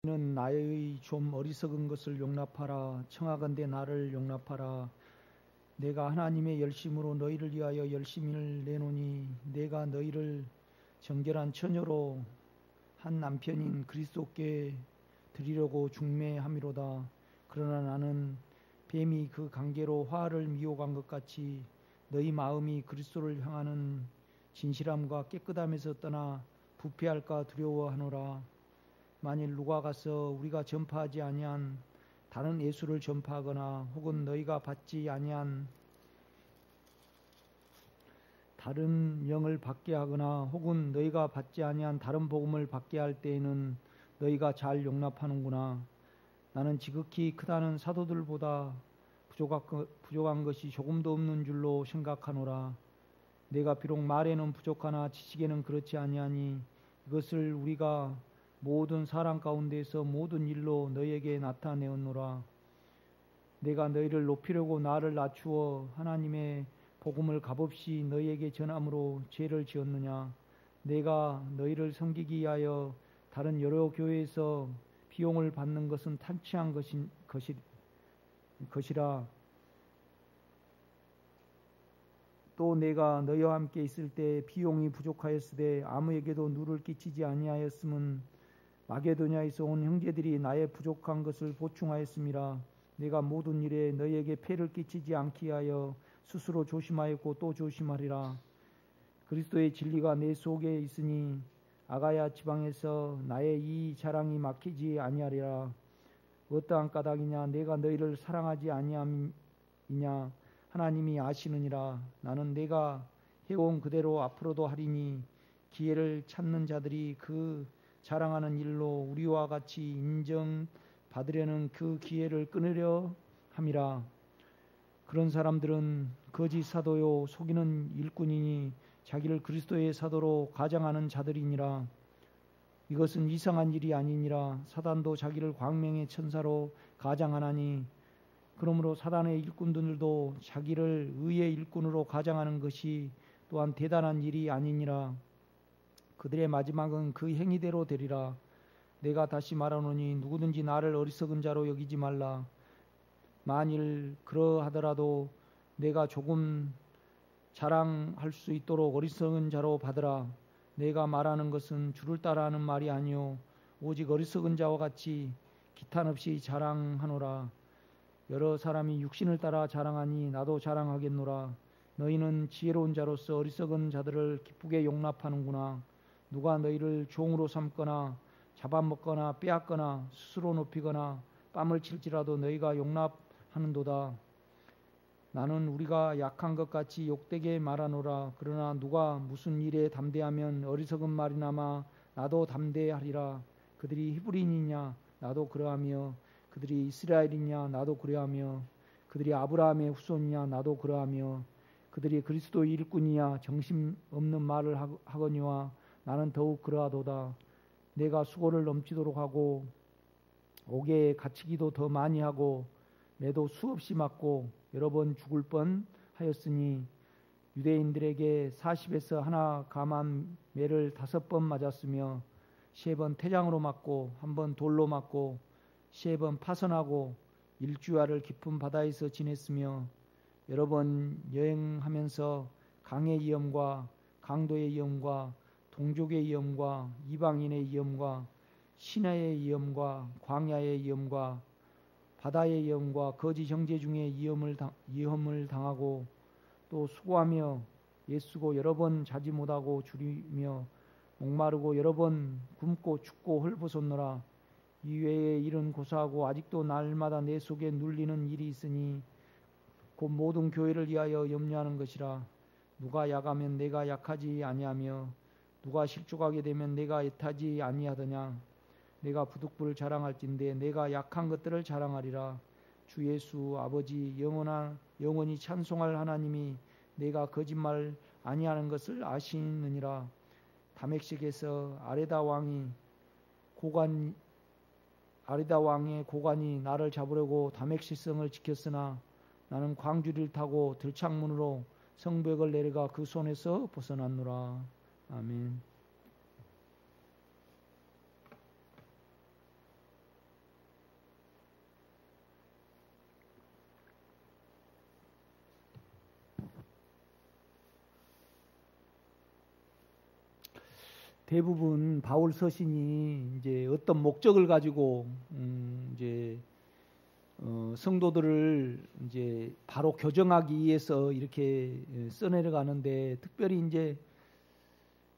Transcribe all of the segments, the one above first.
너희는 나의 좀 어리석은 것을 용납하라. 청하건대 나를 용납하라. 내가 하나님의 열심으로 너희를 위하여 열심을 내노니 내가 너희를 정결한 처녀로 한 남편인 그리스도께 드리려고 중매함이로다. 그러나 나는 뱀이 그 관계로 화를 미혹한 것 같이 너희 마음이 그리스도를 향하는 진실함과 깨끗함에서 떠나 부패할까 두려워하노라. 만일 누가 가서 우리가 전파하지 아니한 다른 예수를 전파하거나 혹은 너희가 받지 아니한 다른 영을 받게 하거나 혹은 너희가 받지 아니한 다른 복음을 받게 할 때에는 너희가 잘 용납하는구나. 나는 지극히 크다는 사도들보다 부족한 것이 조금도 없는 줄로 생각하노라. 내가 비록 말에는 부족하나 지식에는 그렇지 아니하니 이것을 우리가 모든 사람 가운데서 모든 일로 너희에게 나타내었노라. 내가 너희를 높이려고 나를 낮추어 하나님의 복음을 값없이 너희에게 전함으로 죄를 지었느냐. 내가 너희를 섬기기 위하여 다른 여러 교회에서 비용을 받는 것은 탄치한 것이라. 또 내가 너희와 함께 있을 때 비용이 부족하였으되 아무에게도 누를 끼치지 아니하였음은 마게도냐에서 온 형제들이 나의 부족한 것을 보충하였음이라. 내가 모든 일에 너희에게 폐를 끼치지 않게 하여 스스로 조심하였고 또 조심하리라. 그리스도의 진리가 내 속에 있으니 아가야 지방에서 나의 이 자랑이 막히지 아니하리라. 어떠한 까닭이냐. 내가 너희를 사랑하지 아니함이냐. 하나님이 아시느니라. 나는 내가 해온 그대로 앞으로도 하리니 기회를 찾는 자들이 그 자랑하는 일로 우리와 같이 인정받으려는 그 기회를 끊으려 함이라. 그런 사람들은 거짓 사도요 속이는 일꾼이니 자기를 그리스도의 사도로 가장하는 자들이니라. 이것은 이상한 일이 아니니라. 사단도 자기를 광명의 천사로 가장하나니 그러므로 사단의 일꾼들도 자기를 의의 일꾼으로 가장하는 것이 또한 대단한 일이 아니니라. 그들의 마지막은 그 행위대로 되리라. 내가 다시 말하노니 누구든지 나를 어리석은 자로 여기지 말라. 만일 그러하더라도 내가 조금 자랑할 수 있도록 어리석은 자로 받으라. 내가 말하는 것은 주를 따라하는 말이 아니요 오직 어리석은 자와 같이 기탄 없이 자랑하노라. 여러 사람이 육신을 따라 자랑하니 나도 자랑하겠노라. 너희는 지혜로운 자로서 어리석은 자들을 기쁘게 용납하는구나. 누가 너희를 종으로 삼거나 잡아먹거나 빼앗거나 스스로 높이거나 뺨을 칠지라도 너희가 용납하는도다. 나는 우리가 약한 것 같이 욕되게 말하노라. 그러나 누가 무슨 일에 담대하면 어리석은 말이나마 나도 담대하리라. 그들이 히브리인이냐 나도 그러하며 그들이 이스라엘이냐 나도 그러하며 그들이 아브라함의 후손이냐 나도 그러하며 그들이 그리스도의 일꾼이냐 정신 없는 말을 하거니와 나는 더욱 그러하도다. 내가 수고를 넘치도록 하고 옥에 갇히기도 더 많이 하고 매도 수없이 맞고 여러 번 죽을 뻔 하였으니 유대인들에게 40에서 하나 감한 매를 5번 맞았으며 3번 태장으로 맞고 1번 돌로 맞고 3번 파선하고 일주야를 깊은 바다에서 지냈으며 여러 번 여행하면서 강의 위험과 강도의 위험과 동족의 위험과 이방인의 위험과 시내의 위험과 광야의 위험과 바다의 위험과 거짓 형제 중에 위험을 당하고 또 수고하며 애쓰고 여러 번 자지 못하고 줄이며 목마르고 여러 번 굶고 춥고 헐벗었노라. 이외의 일은 고사하고 아직도 날마다 내 속에 눌리는 일이 있으니 곧 모든 교회를 위하여 염려하는 것이라. 누가 약하면 내가 약하지 아니하며 누가 실족하게 되면 내가 애타지 아니하더냐. 내가 부득불 자랑할진대 내가 약한 것들을 자랑하리라. 주 예수 아버지 영원히 찬송할 하나님이 내가 거짓말 아니하는 것을 아시느니라. 다메섹에서 아레다 왕의 고관이 나를 잡으려고 다메섹성을 지켰으나 나는 광주리를 타고 들창문으로 성벽을 내려가 그 손에서 벗어났노라. 아멘. 대부분 바울 서신이 이제 어떤 목적을 가지고 이제 성도들을 이제 바로 교정하기 위해서 이렇게 써내려가는데, 특별히 이제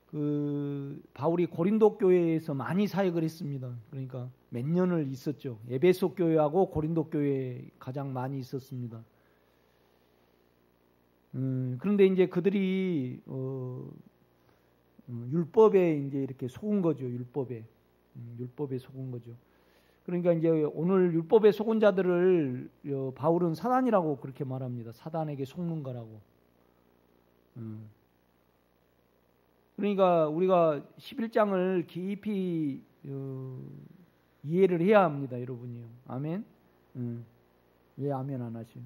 그 바울이 고린도 교회에서 많이 사역을 했습니다. 그러니까 몇 년을 있었죠. 에베소 교회하고 고린도 교회에 가장 많이 있었습니다. 그런데 이제 그들이 율법에 이제 이렇게 속은 거죠. 율법에 속은 거죠. 그러니까 이제 오늘 율법에 속은 자들을 바울은 사단이라고 그렇게 말합니다. 사단에게 속는 거라고. 그러니까 우리가 11장을 깊이 이해를 해야 합니다, 여러분이요. 아멘. 왜 아멘 안 하시요?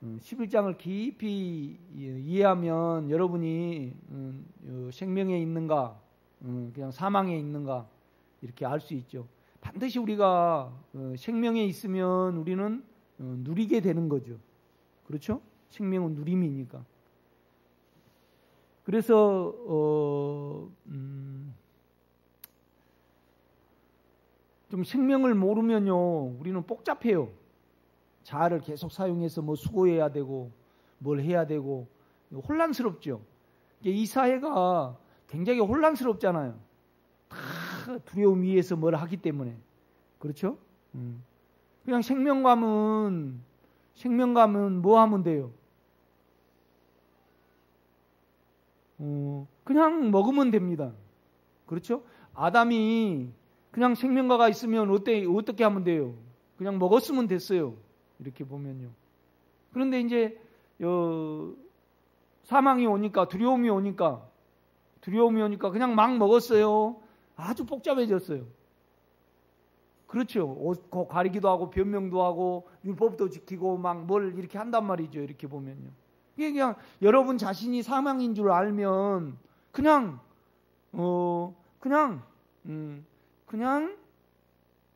11장을 깊이 이해하면 여러분이 생명에 있는가, 그냥 사망에 있는가 이렇게 알 수 있죠. 반드시 우리가 생명에 있으면 우리는 누리게 되는 거죠. 그렇죠? 생명은 누림이니까. 그래서 좀 생명을 모르면요, 우리는 복잡해요. 자아를 계속 사용해서 뭐 수고해야 되고 뭘 해야 되고 혼란스럽죠. 이 사회가 굉장히 혼란스럽잖아요. 다 두려움 위에서 뭘 하기 때문에. 그렇죠? 그냥 생명감은 뭐 하면 돼요? 그냥 먹으면 됩니다. 그렇죠? 아담이 그냥 생명과가 있으면 어떻게 하면 돼요? 그냥 먹었으면 됐어요. 이렇게 보면요. 그런데 이제 사망이 오니까, 두려움이 오니까 그냥 막 먹었어요. 아주 복잡해졌어요. 그렇죠. 옷 가리기도 하고 변명도 하고 율법도 지키고 막 뭘 이렇게 한단 말이죠. 이렇게 보면요. 이게 그냥 여러분 자신이 사망인 줄 알면 그냥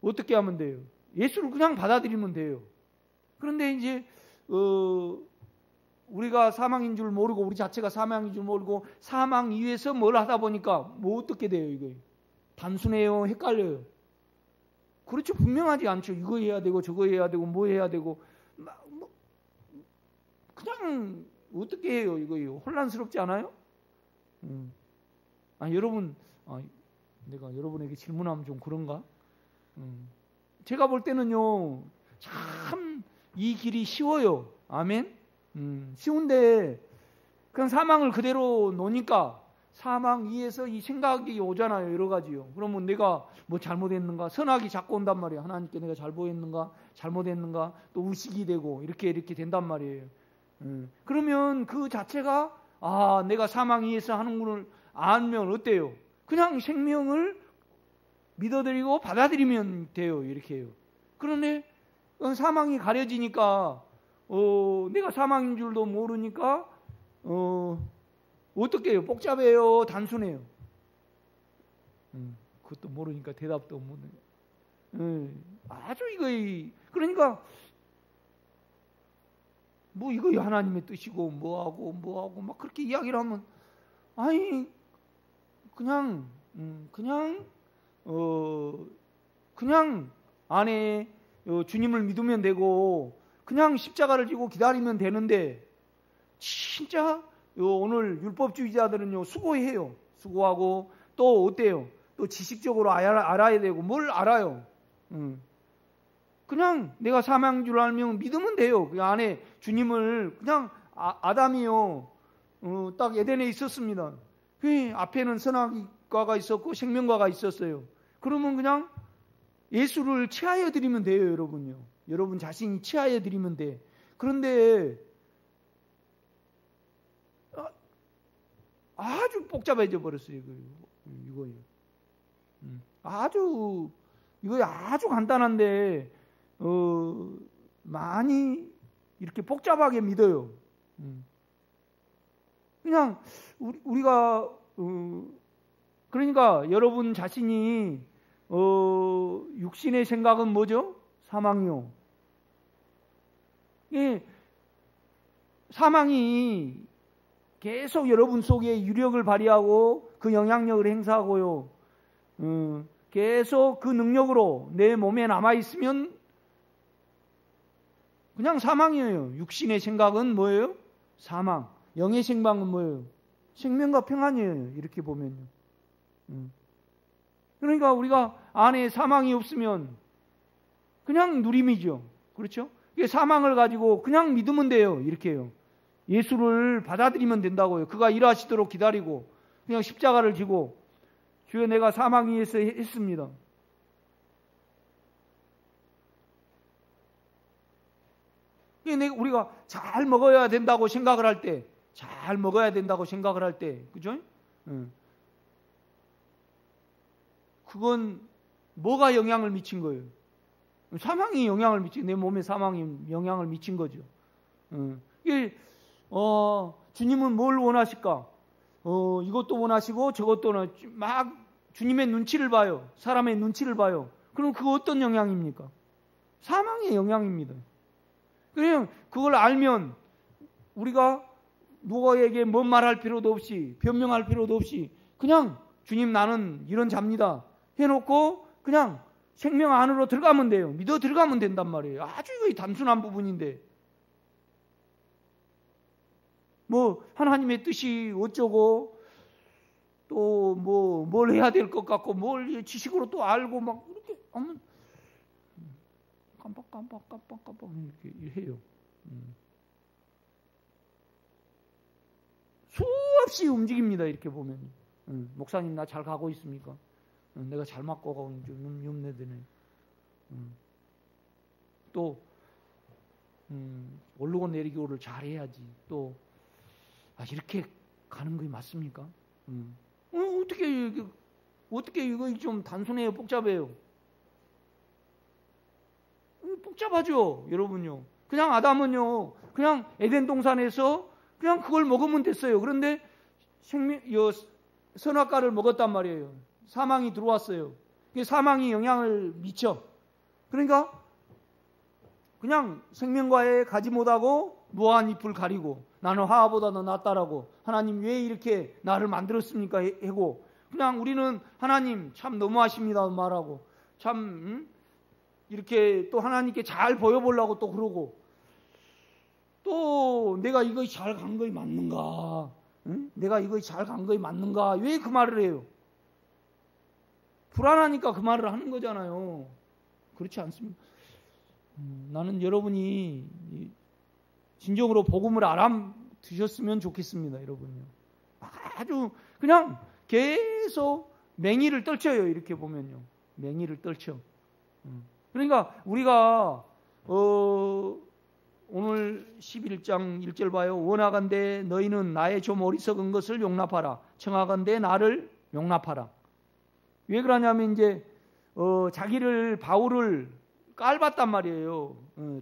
어떻게 하면 돼요? 예수를 그냥 받아들이면 돼요. 그런데 이제 우리가 사망인 줄 모르고, 우리 자체가 사망인 줄 모르고 사망 이후에서 뭘 하다 보니까 뭐 어떻게 돼요? 이거 단순해요? 헷갈려요? 그렇죠. 분명하지 않죠. 이거 해야 되고 저거 해야 되고 뭐 해야 되고 그냥 어떻게 해요? 이거 혼란스럽지 않아요? 여러분, 내가 여러분에게 질문하면 좀 그런가? 제가 볼 때는요, 참 이 길이 쉬워요. 아멘? 쉬운데 그냥 사망을 그대로 놓으니까 사망 위에서 이 생각이 오잖아요. 여러 가지요. 그러면 내가 뭐 잘못했는가? 선악이 자꾸 온단 말이에요. 하나님께 내가 잘못했는가? 또 의식이 되고 이렇게 된단 말이에요. 그러면 그 자체가 내가 사망 위에서 하는 것을 알면 어때요? 그냥 생명을 믿어드리고 받아들이면 돼요. 이렇게 해요. 그런데 사망이 가려지니까 내가 사망인 줄도 모르니까 어떻게 해요? 복잡해요? 단순해요? 그것도 모르니까 대답도 못해요. 아주 그러니까 뭐 이거 하나님의 뜻이고 뭐하고 막 그렇게 이야기를 하면 그냥 안에 주님을 믿으면 되고 그냥 십자가를 지고 기다리면 되는데, 진짜 오늘 율법주의자들은요 수고해요. 수고하고 또 어때요? 또 지식적으로 알아야 되고 뭘 알아요? 그냥 내가 사망인 줄 알면 믿으면 돼요. 그 안에 주님을 그냥 아담이요 딱 에덴에 있었습니다. 그 앞에는 선악과가 있었고 생명과가 있었어요. 그러면 그냥 예수를 취하여 드리면 돼요, 여러분요. 여러분 자신이 취하여 드리면 돼. 그런데 아주 복잡해져 버렸어요. 이거요. 이거 아주 간단한데 많이 이렇게 복잡하게 믿어요. 그냥 우리가 그러니까 여러분 자신이 육신의 생각은 뭐죠? 사망이요. 예, 사망이 계속 여러분 속에 유력을 발휘하고 그 영향력을 행사하고요. 계속 그 능력으로 내 몸에 남아있으면 그냥 사망이에요. 육신의 생각은 뭐예요? 사망. 영의 생각은 뭐예요? 생명과 평안이에요. 이렇게 보면요. 그러니까 우리가 안에 사망이 없으면 그냥 누림이죠. 그렇죠? 사망을 가지고 그냥 믿으면 돼요. 이렇게요. 예수를 받아들이면 된다고요. 그가 일하시도록 기다리고 그냥 십자가를 지고 주여 내가 사망 위에서 했습니다. 우리가 잘 먹어야 된다고 생각을 할 때, 잘 먹어야 된다고 생각을 할 때, 그죠? 그건 뭐가 영향을 미친 거예요? 사망이 영향을 미친, 내 몸에 사망이 영향을 미친 거죠. 이게, 주님은 뭘 원하실까? 이것도 원하시고 저것도 막 주님의 눈치를 봐요. 사람의 눈치를 봐요. 그럼 그거 어떤 영향입니까? 사망의 영향입니다. 그냥 그걸 알면 우리가 누구에게 뭔 말할 필요도 없이 변명할 필요도 없이 그냥 주님 나는 이런 자입니다 해놓고 그냥 생명 안으로 들어가면 돼요. 믿어 들어가면 된단 말이에요. 아주 이거 단순한 부분인데 뭐 하나님의 뜻이 어쩌고 또 뭐 뭘 해야 될 것 같고 뭘 지식으로 또 알고 막 이렇게 하면 깜빡 이렇게 해요. 수없이 움직입니다. 이렇게 보면 목사님 나 잘 가고 있습니까? 내가 잘 맞고 가고 좀 염려되네. 또 오르고 내리고를 잘 해야지. 또 이렇게 가는 게 맞습니까? 어떻게 이거 좀 단순해요, 복잡해요? 복잡하죠, 여러분요. 그냥 아담은요, 그냥 에덴 동산에서 그냥 그걸 먹으면 됐어요. 그런데 선악과를 먹었단 말이에요. 사망이 들어왔어요. 사망이 영향을 미쳐. 그러니까 그냥 생명과에 가지 못하고 무화과 잎을 가리고 나는 화보다 더 낫다라고 하나님 왜 이렇게 나를 만들었습니까? 하고 그냥 우리는 하나님 참 너무하십니다 말하고 참 이렇게 또 하나님께 잘 보여보려고 또 그러고 또 내가 이것이 잘 간 거이 맞는가? 내가 이것이 잘 간 거이 맞는가? 왜 그 말을 해요? 불안하니까 그 말을 하는 거잖아요. 그렇지 않습니까? 나는 여러분이 진정으로 복음을 알아드셨으면 좋겠습니다. 여러분요. 아주 그냥 계속 맹위를 떨쳐요. 이렇게 보면요. 맹위를 떨쳐. 그러니까 우리가 오늘 11장 1절 봐요. 원하건대 너희는 나의 좀 어리석은 것을 용납하라. 청하건대 나를 용납하라. 왜 그러냐면 이제 자기를 바울을 깔봤단 말이에요.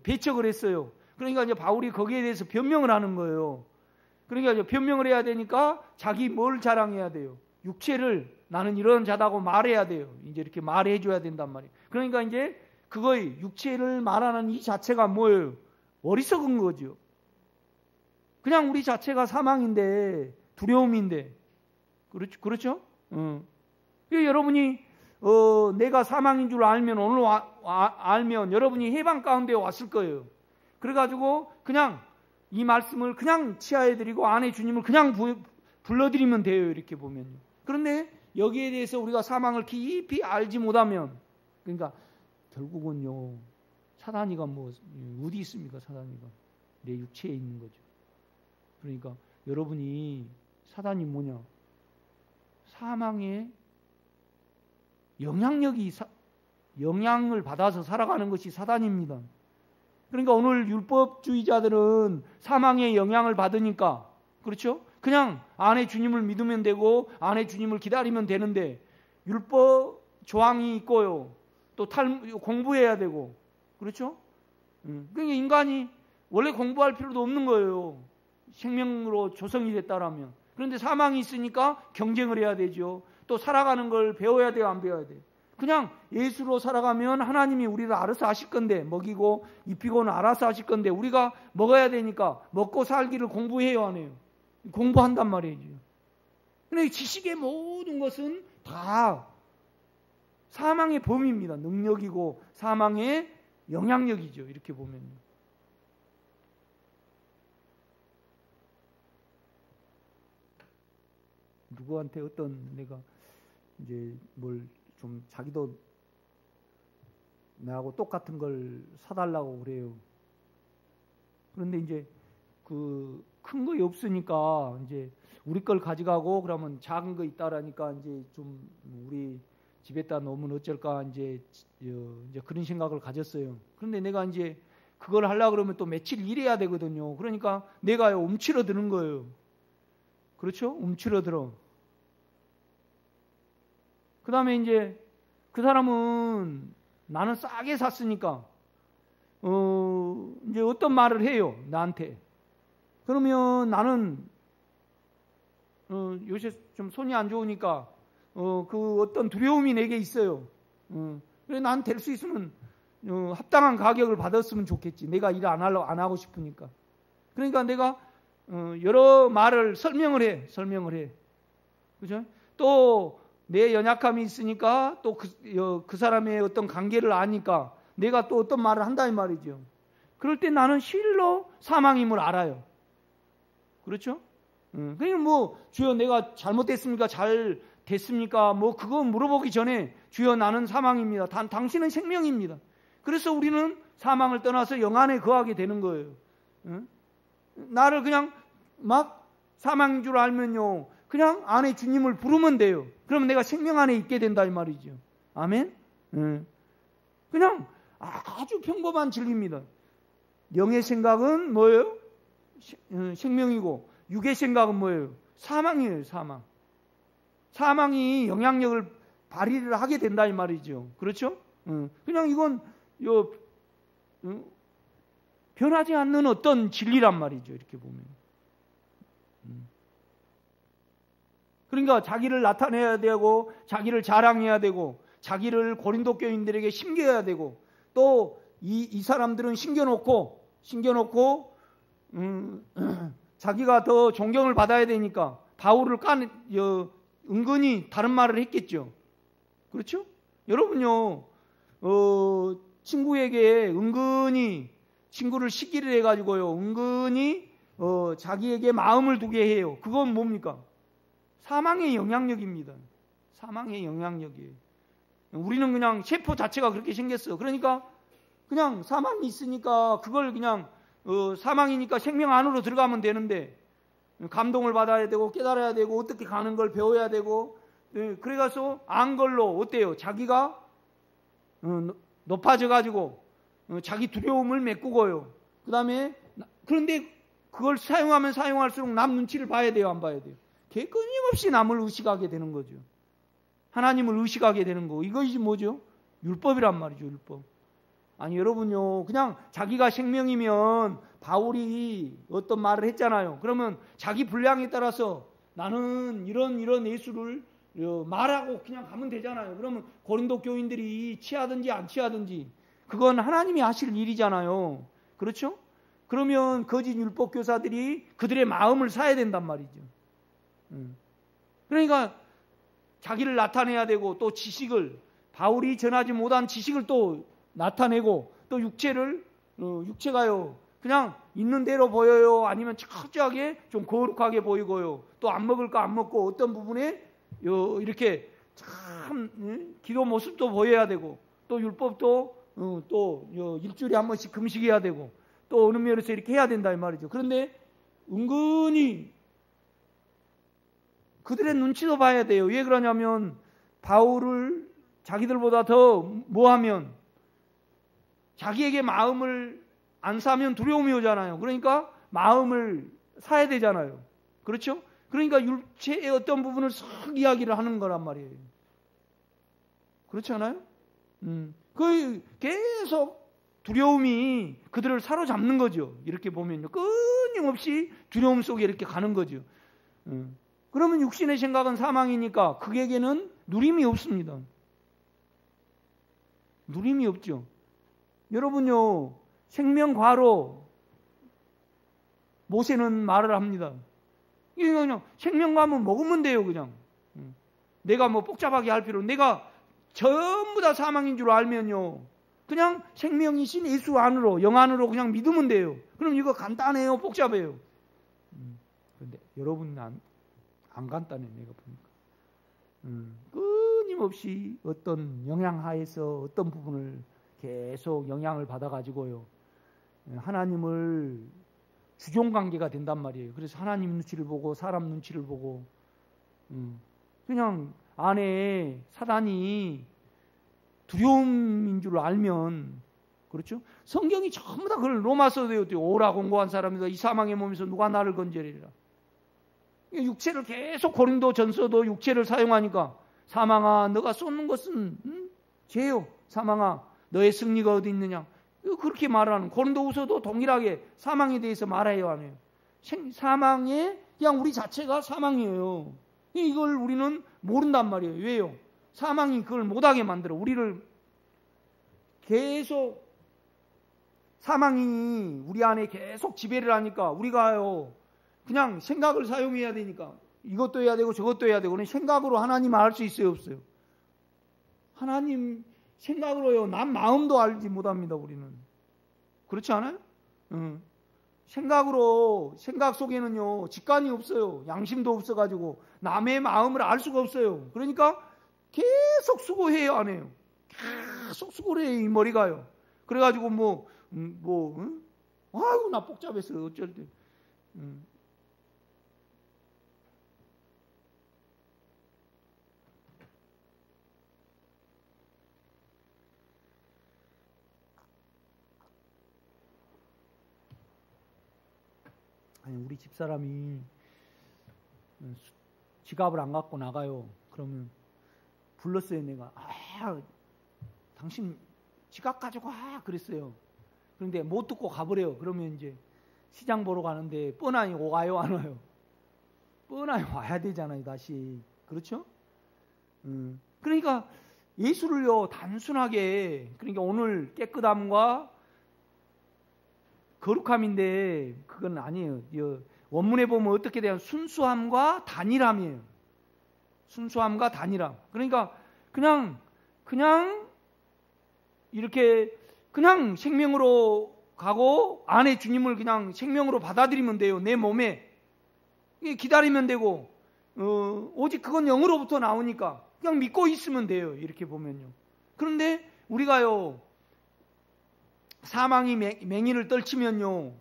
배척을 했어요. 그러니까 이제 바울이 거기에 대해서 변명을 하는 거예요. 그러니까 이제 변명을 해야 되니까 자기 뭘 자랑해야 돼요? 육체를 나는 이런 자다고 말해야 돼요. 이제 이렇게 말해 줘야 된단 말이에요. 그러니까 이제 그거의 육체를 말하는 이 자체가 뭐예요? 어리석은 거죠. 그냥 우리 자체가 사망인데 두려움인데 그렇죠? 여러분이 내가 사망인 줄 알면 오늘 알면 여러분이 해방 가운데 왔을 거예요. 그래가지고 그냥 이 말씀을 그냥 치하해드리고 안에 주님을 그냥 불러드리면 돼요. 이렇게 보면요. 그런데 여기에 대해서 우리가 사망을 깊이 알지 못하면 그러니까 결국은요 사단이가 뭐 어디 있습니까? 사단이가 내 육체에 있는 거죠. 그러니까 여러분이 사단이 뭐냐? 사망의 영향을 받아서 살아가는 것이 사단입니다. 그러니까 오늘 율법주의자들은 사망의 영향을 받으니까 그렇죠? 그냥 안에 주님을 믿으면 되고 안에 주님을 기다리면 되는데 율법 조항이 있고요. 또 공부해야 되고 그렇죠? 그러니까 인간이 원래 공부할 필요도 없는 거예요. 생명으로 조성이 됐다라면. 그런데 사망이 있으니까 경쟁을 해야 되죠. 또 살아가는 걸 배워야 돼요, 안 배워야 돼요? 그냥 예수로 살아가면 하나님이 우리를 알아서 하실 건데 먹이고 입히고는 알아서 하실 건데 우리가 먹어야 되니까 먹고 살기를 공부해요, 안 해요? 공부한단 말이에요. 근데 지식의 모든 것은 다 사망의 범위입니다. 능력이고 사망의 영향력이죠. 이렇게 보면. 누구한테 어떤 내가 이제 뭘 좀 자기도 나하고 똑같은 걸 사달라고 그래요. 그런데 이제 그 큰 거 없으니까 이제 우리 걸 가져가고 그러면 작은 거 있다라니까 이제 좀 우리 집에다 놓으면 어쩔까 이제 그런 생각을 가졌어요. 그런데 내가 이제 그걸 하려고 그러면 또 며칠 일해야 되거든요. 그러니까 내가 움츠러드는 거예요. 그렇죠? 움츠러들어. 그 다음에 이제 그 사람은 나는 싸게 샀으니까 이제 어떤 말을 해요. 나한테. 그러면 나는 요새 좀 손이 안 좋으니까 그 어떤 두려움이 내게 있어요. 그래 난 될 수 있으면 합당한 가격을 받았으면 좋겠지. 내가 일 안 하고 싶으니까. 그러니까 내가 여러 말을 설명을 해. 그죠? 또 내 연약함이 있으니까 또 그 사람의 어떤 관계를 아니까 내가 또 어떤 말을 한다 이 말이죠. 그럴 때 나는 실로 사망임을 알아요. 그렇죠? 그러니까 뭐 주여 내가 잘못됐습니까? 잘 됐습니까? 뭐 그거 물어보기 전에 주여 나는 사망입니다. 당신은 생명입니다. 그래서 우리는 사망을 떠나서 영안에 거하게 되는 거예요. 나를 그냥 막 사망인 줄 알면요. 그냥 안에 주님을 부르면 돼요. 그러면 내가 생명 안에 있게 된다 이 말이죠. 아멘? 그냥 아주 평범한 진리입니다. 영의 생각은 뭐예요? 생명이고 육의 생각은 뭐예요? 사망이에요. 사망. 사망이 영향력을 발휘를 하게 된다 이 말이죠. 그렇죠? 그냥 이건 변하지 않는 어떤 진리란 말이죠. 이렇게 보면. 그러니까 자기를 나타내야 되고 자기를 자랑해야 되고 자기를 고린도 교인들에게 심겨야 되고 또 이 사람들은 심겨놓고 자기가 더 존경을 받아야 되니까 바울을 은근히 다른 말을 했겠죠. 그렇죠? 여러분요 친구에게 은근히 친구를 시기를 해가지고요 은근히 자기에게 마음을 두게 해요. 그건 뭡니까? 사망의 영향력입니다. 사망의 영향력이에요. 우리는 그냥 세포 자체가 그렇게 생겼어. 그러니까 그냥 사망이 있으니까 그걸 그냥 사망이니까 생명 안으로 들어가면 되는데 감동을 받아야 되고 깨달아야 되고 어떻게 가는 걸 배워야 되고 그래가서 안 걸로 어때요? 자기가 높아져 가지고 자기 두려움을 메꾸고요. 그 다음에 그런데 그걸 사용하면 사용할수록 남 눈치를 봐야 돼요? 안 봐야 돼요? 끊임없이 남을 의식하게 되는 거죠. 하나님을 의식하게 되는 거. 이것이 뭐죠? 율법이란 말이죠. 율법. 아니 여러분요. 그냥 자기가 생명이면 바울이 어떤 말을 했잖아요. 그러면 자기 분량에 따라서 나는 이런 예수를 말하고 그냥 가면 되잖아요. 그러면 고린도 교인들이 취하든지 안 취하든지 그건 하나님이 하실 일이잖아요. 그렇죠? 그러면 거짓 율법 교사들이 그들의 마음을 사야 된단 말이죠. 그러니까 자기를 나타내야 되고 또 지식을 바울이 전하지 못한 지식을 또 나타내고 또 육체가요 그냥 있는 대로 보여요. 아니면 철저하게 좀 거룩하게 보이고요. 또 안 먹을 거 안 먹고 어떤 부분에 이렇게 참 기도 모습도 보여야 되고 또 율법도 또 일주일에 한 번씩 금식해야 되고 또 어느 면에서 이렇게 해야 된다 이 말이죠. 그런데 은근히 그들의 눈치도 봐야 돼요. 왜 그러냐면 바울을 자기들보다 더 뭐하면 자기에게 마음을 안 사면 두려움이 오잖아요. 그러니까 마음을 사야 되잖아요. 그렇죠? 그러니까 육체의 어떤 부분을 싹 이야기를 하는 거란 말이에요. 그렇지 않아요? 그 계속 두려움이 그들을 사로잡는 거죠. 이렇게 보면요. 끊임없이 두려움 속에 이렇게 가는 거죠. 그러면 육신의 생각은 사망이니까 그에게는 누림이 없습니다. 누림이 없죠. 여러분요, 생명과로 모세는 말을 합니다. 이게 그냥 생명감은 먹으면 돼요, 그냥. 내가 뭐 복잡하게 할 필요, 내가 전부 다 사망인 줄 알면요. 그냥 생명이신 예수 안으로, 영 안으로 그냥 믿으면 돼요. 그럼 이거 간단해요, 복잡해요? 그런데 여러분은 안 간단해, 내가 보니까. 끊임없이 어떤 영향 하에서 어떤 부분을 계속 영향을 받아가지고요. 하나님을 주종관계가 된단 말이에요. 그래서 하나님 눈치를 보고 사람 눈치를 보고 그냥 안에 사단이 두려움인 줄 알면, 그렇죠? 성경이 전부 다 그걸 로마서에 오라 공고한 사람이다. 이 사망의 몸에서 누가 나를 건져내리라. 육체를 계속 고린도 전서도 육체를 사용하니까 사망아 너가 쏟는 것은 죄요. 사망아 너의 승리가 어디 있느냐. 그렇게 말하는, 고린도후서도 동일하게 사망에 대해서 말해요, 안 해요? 사망에 그냥 우리 자체가 사망이에요. 이걸 우리는 모른단 말이에요. 왜요? 사망이 그걸 못하게 만들어. 우리를 계속, 사망이 우리 안에 계속 지배를 하니까 우리가요 그냥 생각을 사용해야 되니까 이것도 해야 되고 저것도 해야 되고, 그냥 생각으로 하나님 알 수 있어요, 없어요? 하나님 생각으로요 남 마음도 알지 못합니다, 우리는. 그렇지 않아요? 생각으로, 생각 속에는요 직관이 없어요. 양심도 없어가지고 남의 마음을 알 수가 없어요. 그러니까 계속 수고해요, 안 해요? 계속 수고를 해요, 이 머리가요. 그래가지고 아이고 나 복잡했어요, 어쩔 때. 아니, 우리 집사람이 지갑을 안 갖고 나가요. 그러면 불렀어요, 내가. 당신 지갑 가지고 와, 그랬어요. 그런데 못 듣고 가버려요. 그러면 이제 시장 보러 가는데 뻔하니 와요, 안 와요? 뻔하니 와야 되잖아요, 다시. 그렇죠? 그러니까 예수를요 단순하게, 그러니까 오늘 깨끗함과 거룩함인데 그건 아니에요. 원문에 보면 어떻게 돼요? 순수함과 단일함이에요. 순수함과 단일함. 그러니까 그냥 이렇게 그냥 생명으로 가고 안에 주님을 그냥 생명으로 받아들이면 돼요. 내 몸에 기다리면 되고, 오직 그건 영으로부터 나오니까 그냥 믿고 있으면 돼요. 이렇게 보면요. 그런데 우리가요 사망이 맹인을 떨치면요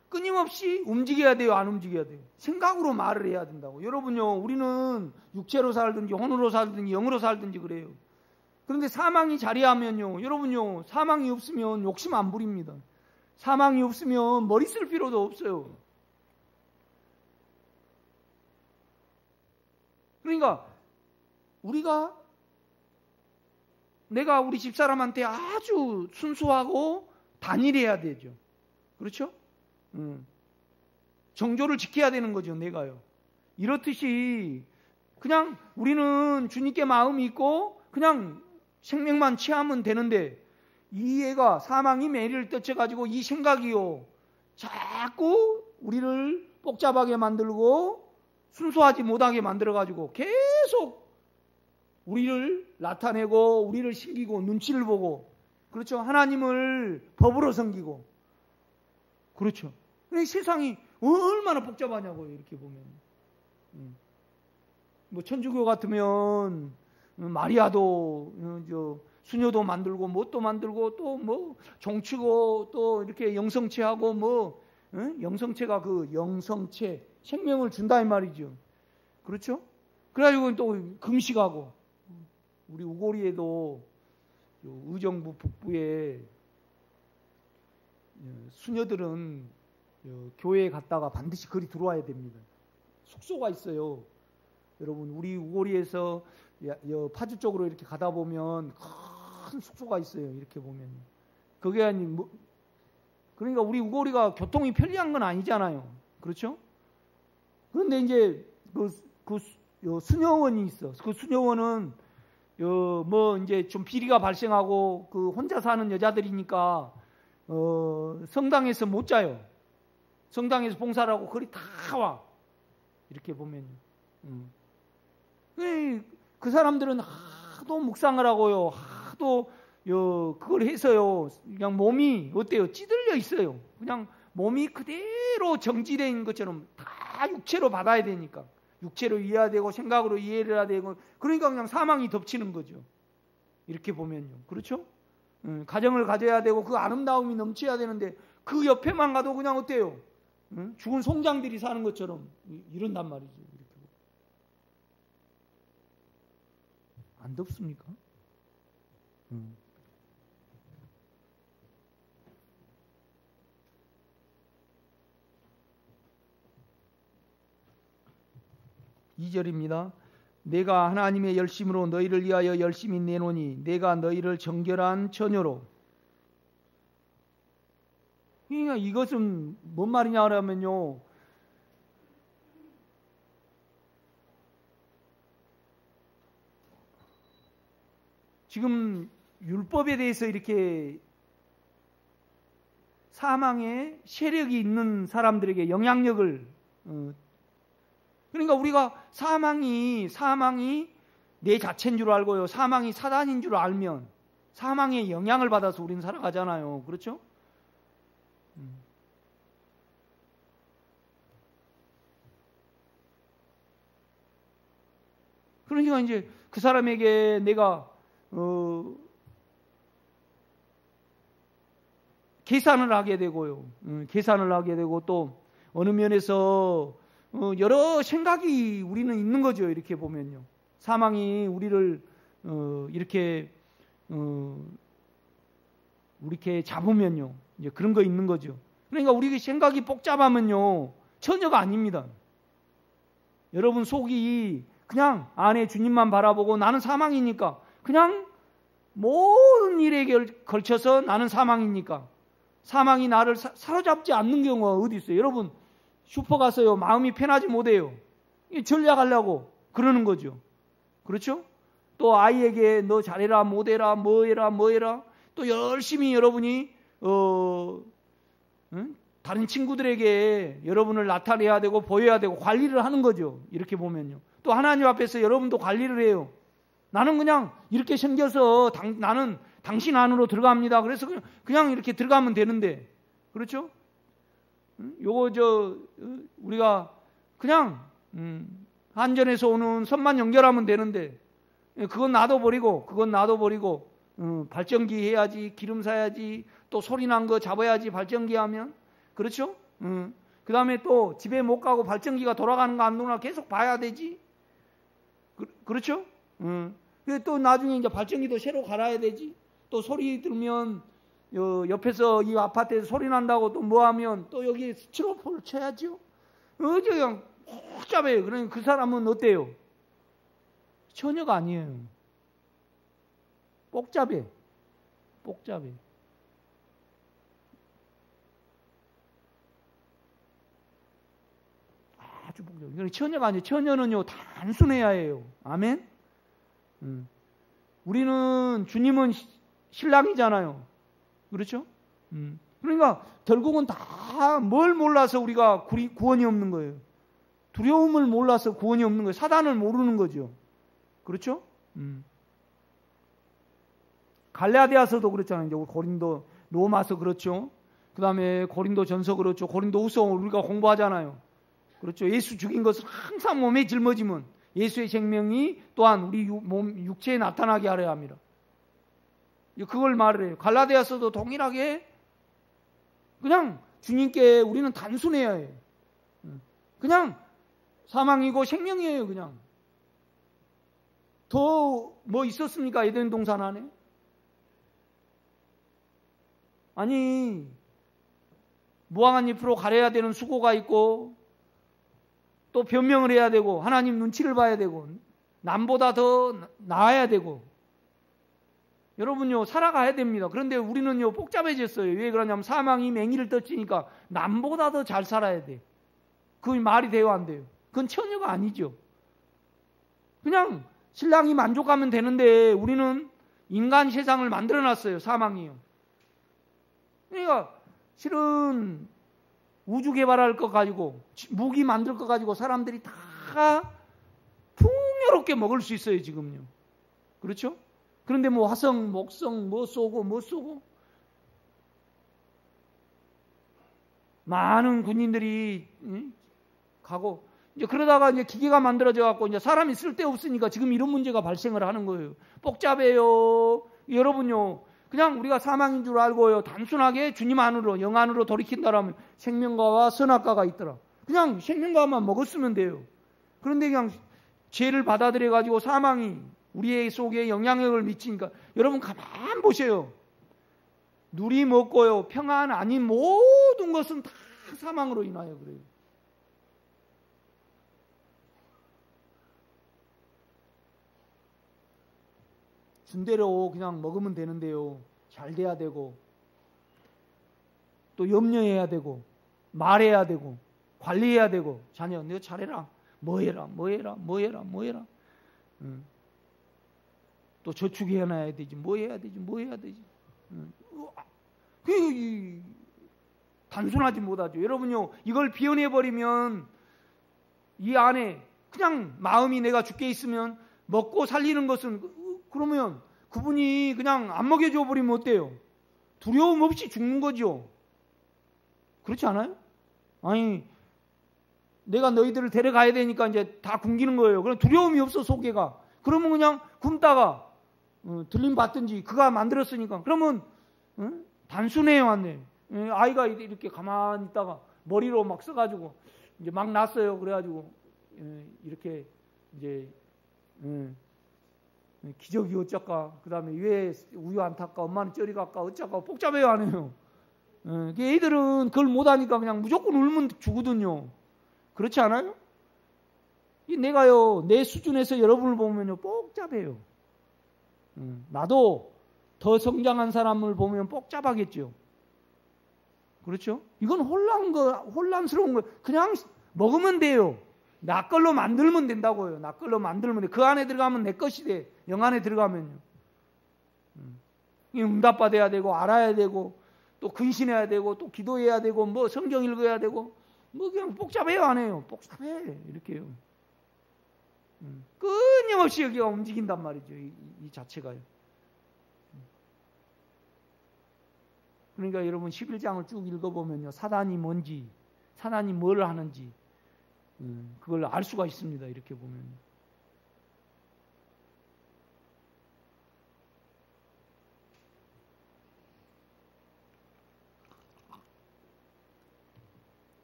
끊임없이 움직여야 돼요, 안 움직여야 돼요? 생각으로 말을 해야 된다고. 여러분요, 우리는 육체로 살든지 혼으로 살든지 영으로 살든지 그래요. 그런데 사망이 자리하면요, 여러분요, 사망이 없으면 욕심 안 부립니다. 사망이 없으면 머리 쓸 필요도 없어요. 그러니까 내가 우리 집사람한테 아주 순수하고 단일해야 되죠. 그렇죠? 정조를 지켜야 되는 거죠, 내가요. 이렇듯이 그냥 우리는 주님께 마음이 있고 그냥 생명만 취하면 되는데, 이 애가 사망이 매를 떨쳐가지고 이 생각이요 자꾸 우리를 복잡하게 만들고 순수하지 못하게 만들어가지고 계속 우리를 나타내고 우리를 신기고 눈치를 보고, 그렇죠? 하나님을 법으로 섬기고, 그렇죠? 세상이 얼마나 복잡하냐고요, 이렇게 보면. 뭐 천주교 같으면 마리아도 수녀도 만들고 뭣도 만들고 또 뭐 종치고 또 이렇게 영성체하고 영성체가 그 영성체 생명을 준다 이 말이죠. 그렇죠? 그래가지고 또 금식하고, 우리 우고리에도 의정부 북부에 수녀들은 교회에 갔다가 반드시 거리 들어와야 됩니다. 숙소가 있어요. 여러분, 우리 우고리에서 파주 쪽으로 이렇게 가다 보면 큰 숙소가 있어요. 이렇게 보면. 그게 그러니까 우리 우고리가 교통이 편리한 건 아니잖아요. 그렇죠? 그런데 이제 그 수녀원이 있어. 그 수녀원은 이제 좀 비리가 발생하고 그 혼자 사는 여자들이니까 성당에서 못 자요. 성당에서 봉사를 하고 거리 다 와. 이렇게 보면요. 그 사람들은 하도 묵상을 하고요. 하도 그걸 해서요. 그냥 몸이 어때요? 찌들려 있어요. 그냥 몸이 그대로 정지된 것처럼 다 육체로 받아야 되니까. 육체로 이해해야 되고 생각으로 이해를 해야 되고 그러니까 그냥 사망이 덮치는 거죠. 이렇게 보면요. 그렇죠? 가정을 가져야 되고 그 아름다움이 넘쳐야 되는데 그 옆에만 가도 그냥 어때요? 죽은 송장들이 사는 것처럼 이런단 말이죠. 이렇게. 안 덥습니까? 2절입니다. 내가 하나님의 열심으로 너희를 위하여 열심히 내노니 내가 너희를 정결한 처녀로. 그러니까 이것은 뭔 말이냐 하면요. 지금 율법에 대해서 이렇게 사망의 세력이 있는 사람들에게 영향력을 그러니까 우리가 사망이 내 자체인 줄 알고요. 사망이 사단인 줄 알면 사망의 영향을 받아서 우리는 살아가잖아요. 그렇죠? 그러니까 이제 그 사람에게 내가 계산을 하게 되고요. 계산을 하게 되고 또 어느 면에서 여러 생각이 우리는 있는 거죠. 이렇게 보면요. 사망이 우리를 이렇게 잡으면요. 이제 그런 거 있는 거죠. 그러니까 우리 생각이 복잡하면요. 처녀가 아닙니다. 여러분 속이 그냥 안에 주님만 바라보고 나는 사망이니까 그냥 모든 일에 걸쳐서 나는 사망이니까 사망이 나를 사로잡지 않는 경우가 어디 있어요? 여러분 슈퍼 가서요. 마음이 편하지 못해요. 전략하려고 그러는 거죠. 그렇죠? 또 아이에게 너 잘해라 못해라 뭐해라 또 열심히 여러분이 다른 친구들에게 여러분을 나타내야 되고 보여야 되고 관리를 하는 거죠. 이렇게 보면요. 또 하나님 앞에서 여러분도 관리를 해요. 나는 그냥 이렇게 생겨서 나는 당신 안으로 들어갑니다. 그래서 그냥 이렇게 들어가면 되는데 그렇죠? 요거 우리가 그냥 한전에서 오는 선만 연결하면 되는데 그건 놔둬버리고 발전기 해야지 기름 사야지 또 소리 난 거 잡아야지 발전기 하면 그렇죠? 그 다음에 또 집에 못 가고 발전기가 돌아가는 거 안 돌아가 계속 봐야 되지. 그렇죠? 또 나중에 이제 발전기도 새로 갈아야 되지. 또 소리 들면 옆에서 이 아파트에서 소리 난다고 또 뭐 하면 또 여기 스티로폼을 쳐야죠. 그냥 복잡해요. 그러니까 그 사람은 어때요? 처녀가 아니에요. 복잡해. 아주 복잡해. 처녀가 아니에요. 처녀는요 단순해야 해요. 아멘. 우리는 주님은 신랑이잖아요. 그렇죠? 그러니까 결국은 다 뭘 몰라서 우리가 구원이 없는 거예요. 두려움을 몰라서 구원이 없는 거예요. 사단을 모르는 거죠. 그렇죠? 갈라디아서도 그렇잖아요. 이제 고린도 로마서 그렇죠. 그 다음에 고린도 전서 그렇죠. 고린도 후서 우리가 공부하잖아요. 그렇죠. 예수 죽인 것을 항상 몸에 짊어지면 예수의 생명이 또한 우리 육체에 나타나게 하려 합니다. 그걸 말을 해요. 갈라디아서도 동일하게 그냥 주님께 우리는 단순해야 해요. 그냥 사망이고 생명이에요. 그냥 더 뭐 있었습니까? 에덴 동산 안에? 아니 무화과 잎으로 가려야 되는 수고가 있고 또 변명을 해야 되고 하나님 눈치를 봐야 되고 남보다 더 나아야 되고 여러분요 살아가야 됩니다. 그런데 우리는요 복잡해졌어요. 왜 그러냐면 사망이 맹위를 떨치니까 남보다 더 잘 살아야 돼. 그게 말이 돼요 안 돼요? 그건 처녀가 아니죠. 그냥 신랑이 만족하면 되는데 우리는 인간 세상을 만들어놨어요. 사망이요. 그러니까 실은 우주 개발할 것 가지고 무기 만들 것 가지고 사람들이 다 다 풍요롭게 먹을 수 있어요, 지금요. 그렇죠? 그런데 뭐 화성, 목성, 뭐 쏘고 많은 군인들이 가고 이제 그러다가 이제 기계가 만들어져 갖고 이제 사람이 쓸데없으니까 지금 이런 문제가 발생을 하는 거예요. 복잡해요. 여러분요. 그냥 우리가 사망인 줄 알고요. 단순하게 주님 안으로, 영 안으로 돌이킨다라면 생명과와 선악과가 있더라. 그냥 생명과만 먹었으면 돼요. 그런데 그냥 죄를 받아들여 가지고 사망이 우리의 속에 영향력을 미치니까 여러분 가만 보세요. 누리 먹고요. 평안 아닌 모든 것은 다 사망으로 인하여 그래요. 준대로 그냥 먹으면 되는데요. 잘 돼야 되고 또 염려해야 되고 말해야 되고 관리해야 되고 자녀 너 잘해라. 뭐해라. 또 저축해놔야 되지. 뭐 해야 되지. 그 단순하지 못하죠. 여러분요. 이걸 비워내버리면 이 안에 그냥 마음이 내가 죽게 있으면 먹고 살리는 것은 그러면 그분이 그냥 안 먹여줘 버리면 어때요? 두려움 없이 죽는 거죠. 그렇지 않아요? 아니 내가 너희들을 데려가야 되니까 이제 다 굶기는 거예요. 그럼 두려움이 없어 속에가. 그러면 그냥 굶다가 들림 받든지 그가 만들었으니까. 그러면 단순해요, 왔네. 아이가 이렇게 가만히 있다가 머리로 막 써가지고 이제 막 났어요. 그래가지고 이렇게 이제 기저귀 어쩌까, 그 다음에 왜 우유 안 탔까, 엄마는 쩌리 갈까, 어쩌까, 복잡해요, 안 해요. 애들은 그걸 못하니까 그냥 무조건 울면 주거든요. 그렇지 않아요? 내가요, 내 수준에서 여러분을 보면요, 복잡해요. 나도 더 성장한 사람을 보면 복잡하겠죠. 그렇죠? 이건 혼란스러운 거, 그냥 먹으면 돼요. 나 걸로 만들면 된다고요. 나 걸로 만들면 돼. 그 안에 들어가면 내 것이 돼. 영 안에 들어가면요. 응답받아야 되고, 알아야 되고, 또 근신해야 되고, 또 기도해야 되고, 뭐 성경 읽어야 되고, 뭐 그냥 복잡해요, 안 해요? 복잡해. 이렇게요. 끊임없이 여기가 움직인단 말이죠. 이 자체가요. 그러니까 여러분 11장을 쭉 읽어보면요. 사단이 뭔지, 사단이 뭘 하는지, 그걸 알 수가 있습니다. 이렇게 보면.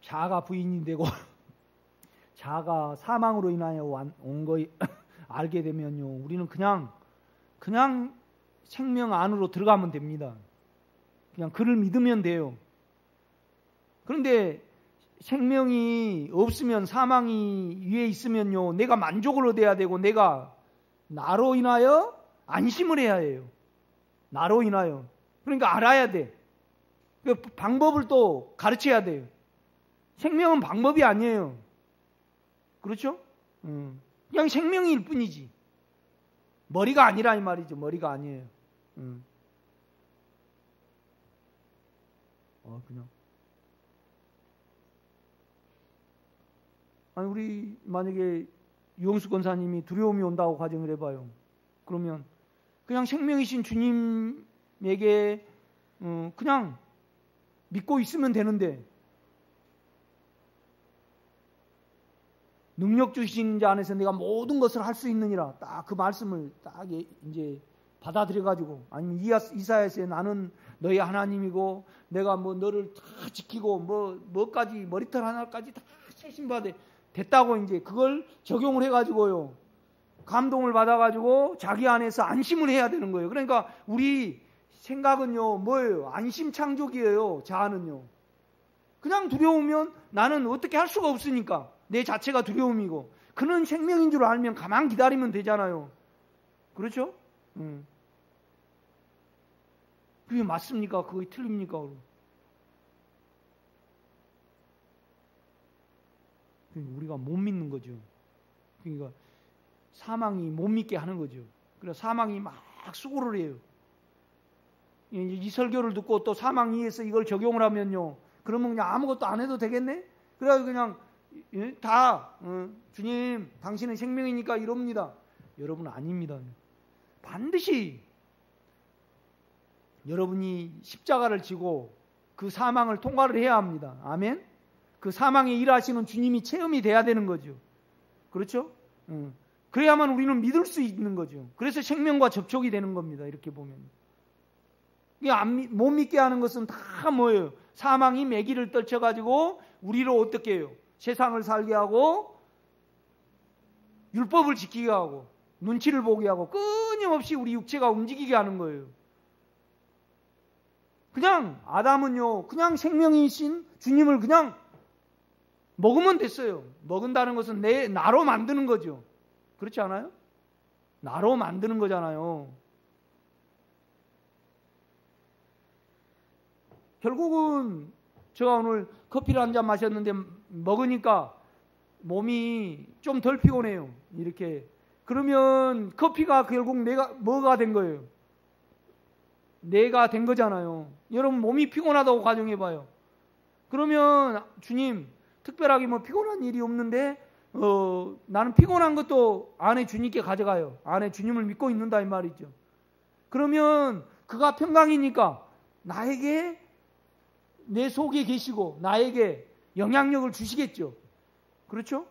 자아가 부인이 되고 자아가 사망으로 인하여 온 거 알게 되면요. 우리는 그냥 생명 안으로 들어가면 됩니다. 그냥 그를 믿으면 돼요. 그런데 생명이 없으면 사망이 위에 있으면요. 내가 만족을 얻어야 되고 내가 나로 인하여 안심을 해야 해요. 나로 인하여. 그러니까 알아야 돼. 그 방법을 또 가르쳐야 돼요. 생명은 방법이 아니에요. 그렇죠? 그냥 생명일 뿐이지. 머리가 아니라 이 말이죠. 머리가 아니에요. 그냥. 아니, 우리 만약에 유영수 권사님이 두려움이 온다고 가정을 해봐요. 그러면 그냥 생명이신 주님에게 그냥 믿고 있으면 되는데 능력 주신 자 안에서 내가 모든 것을 할 수 있느니라. 딱 그 말씀을 딱 이제 받아들여가지고 아니면 이사야서에 나는 너희 하나님이고 내가 뭐 너를 다 지키고 뭐까지 머리털 하나까지 다 세심받아 됐다고 이제 그걸 적용을 해가지고요. 감동을 받아가지고 자기 안에서 안심을 해야 되는 거예요. 그러니까 우리 생각은요, 뭐예요? 안심 창조기예요. 자아는요. 그냥 두려우면 나는 어떻게 할 수가 없으니까 내 자체가 두려움이고 그는 생명인 줄 알면 가만 기다리면 되잖아요. 그렇죠? 그게 맞습니까? 그게 틀립니까? 우리가 못 믿는 거죠. 그러니까 사망이 못 믿게 하는 거죠. 그래서 사망이 막 수고를 해요. 이 설교를 듣고 또 사망 위에서 이걸 적용을 하면요. 그러면 그냥 아무것도 안 해도 되겠네? 그래서 그냥 다 주님 당신은 생명이니까 이럽니다. 여러분 아닙니다. 반드시 여러분이 십자가를 지고 그 사망을 통과를 해야 합니다. 아멘. 그 사망에 일하시는 주님이 체험이 돼야 되는 거죠. 그렇죠? 그래야만 우리는 믿을 수 있는 거죠. 그래서 생명과 접촉이 되는 겁니다. 이렇게 보면. 못 믿게 하는 것은 다 뭐예요? 사망이 매기를 떨쳐가지고 우리로 어떻게 해요? 세상을 살게 하고 율법을 지키게 하고 눈치를 보게 하고 끊임없이 우리 육체가 움직이게 하는 거예요. 그냥 아담은요, 그냥 생명이신 주님을 그냥 먹으면 됐어요. 먹은다는 것은 나로 만드는 거죠. 그렇지 않아요? 나로 만드는 거잖아요. 결국은 제가 오늘 커피를 한 잔 마셨는데 먹으니까 몸이 좀 덜 피곤해요. 이렇게. 그러면 커피가 결국 뭐가 된 거예요? 내가 된 거잖아요. 여러분 몸이 피곤하다고 가정해봐요. 그러면 주님 특별하게 뭐 피곤한 일이 없는데 나는 피곤한 것도 안에 주님께 가져가요. 안에 주님을 믿고 있는다 이 말이죠. 그러면 그가 평강이니까 나에게 내 속에 계시고 나에게 영향력을 주시겠죠. 그렇죠?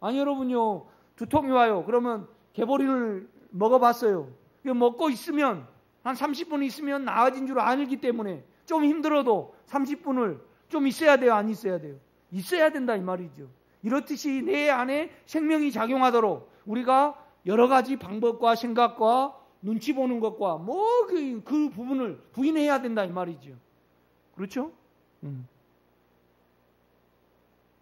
아니 여러분요 두통이 와요. 그러면 개보리를 먹어봤어요. 먹고 있으면 한 30분 있으면 나아진 줄 알기 때문에 좀 힘들어도 30분을 좀 있어야 돼요? 안 있어야 돼요? 있어야 된다 이 말이죠. 이렇듯이 내 안에 생명이 작용하도록 우리가 여러 가지 방법과 생각과 눈치 보는 것과 그 부분을 부인해야 된다 이 말이죠. 그렇죠?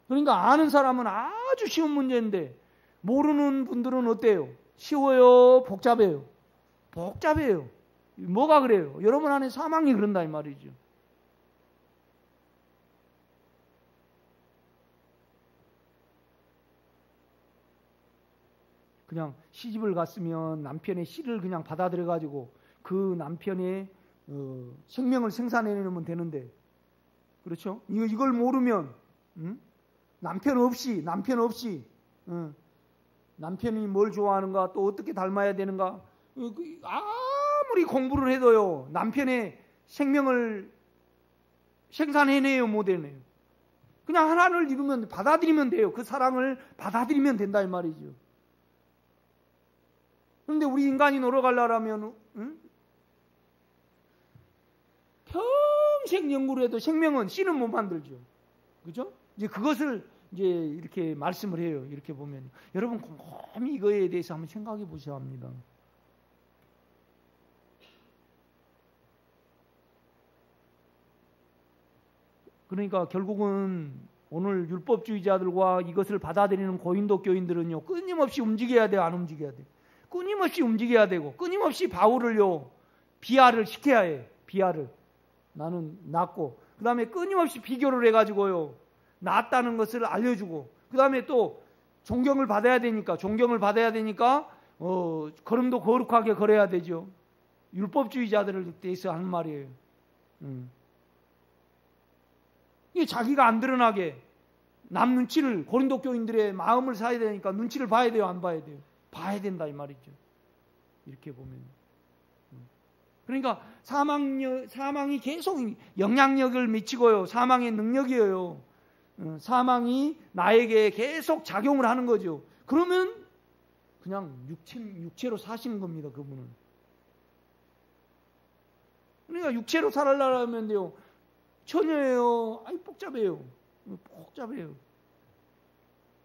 그러니까 아는 사람은 아주 쉬운 문제인데 모르는 분들은 어때요? 쉬워요? 복잡해요? 복잡해요. 뭐가 그래요? 여러분 안에 사망이 그런다 이 말이죠. 그냥 시집을 갔으면 남편의 씨를 그냥 받아들여가지고 그 남편의 생명을 생산해내면 되는데, 그렇죠? 이걸 모르면 남편 없이 남편이 뭘 좋아하는가 또 어떻게 닮아야 되는가 아무리 공부를 해도요 남편의 생명을 생산해내요 못 해내요. 그냥 하나를 이루면 받아들이면 돼요. 그 사랑을 받아들이면 된다 이 말이죠. 그런데 우리 인간이 놀아가려면 평생 연구를 해도 생명은 씨는 못 만들죠. 그죠? 이제 그것을 이제 이렇게 말씀을 해요. 이렇게 보면 여러분 곰곰이 이거에 대해서 한번 생각해 보셔야 합니다. 그러니까 결국은 오늘 율법주의자들과 이것을 받아들이는 고인도 교인들은요 끊임없이 움직여야 돼요, 안 움직여야 돼요? 끊임없이 움직여야 되고 끊임없이 바울을요 비하를 시켜야 해. 비하를. 나는 낫고 그 다음에 끊임없이 비교를 해가지고요 낫다는 것을 알려주고 그 다음에 또 존경을 받아야 되니까 걸음도 거룩하게 걸어야 되죠. 율법주의자들을 대해서 하는 말이에요. 이게 자기가 안 드러나게 남 눈치를 고린도 교인들의 마음을 사야 되니까 눈치를 봐야 돼요, 안 봐야 돼요? 봐야 된다 이 말이죠. 이렇게 보면. 그러니까 사망이 계속 영향력을 미치고요. 사망의 능력이에요. 사망이 나에게 계속 작용을 하는 거죠. 그러면 그냥 육체로 사시는 겁니다. 그분은. 그러니까 육체로 살아가려면 돼요. 처녀예요. 아이 복잡해요.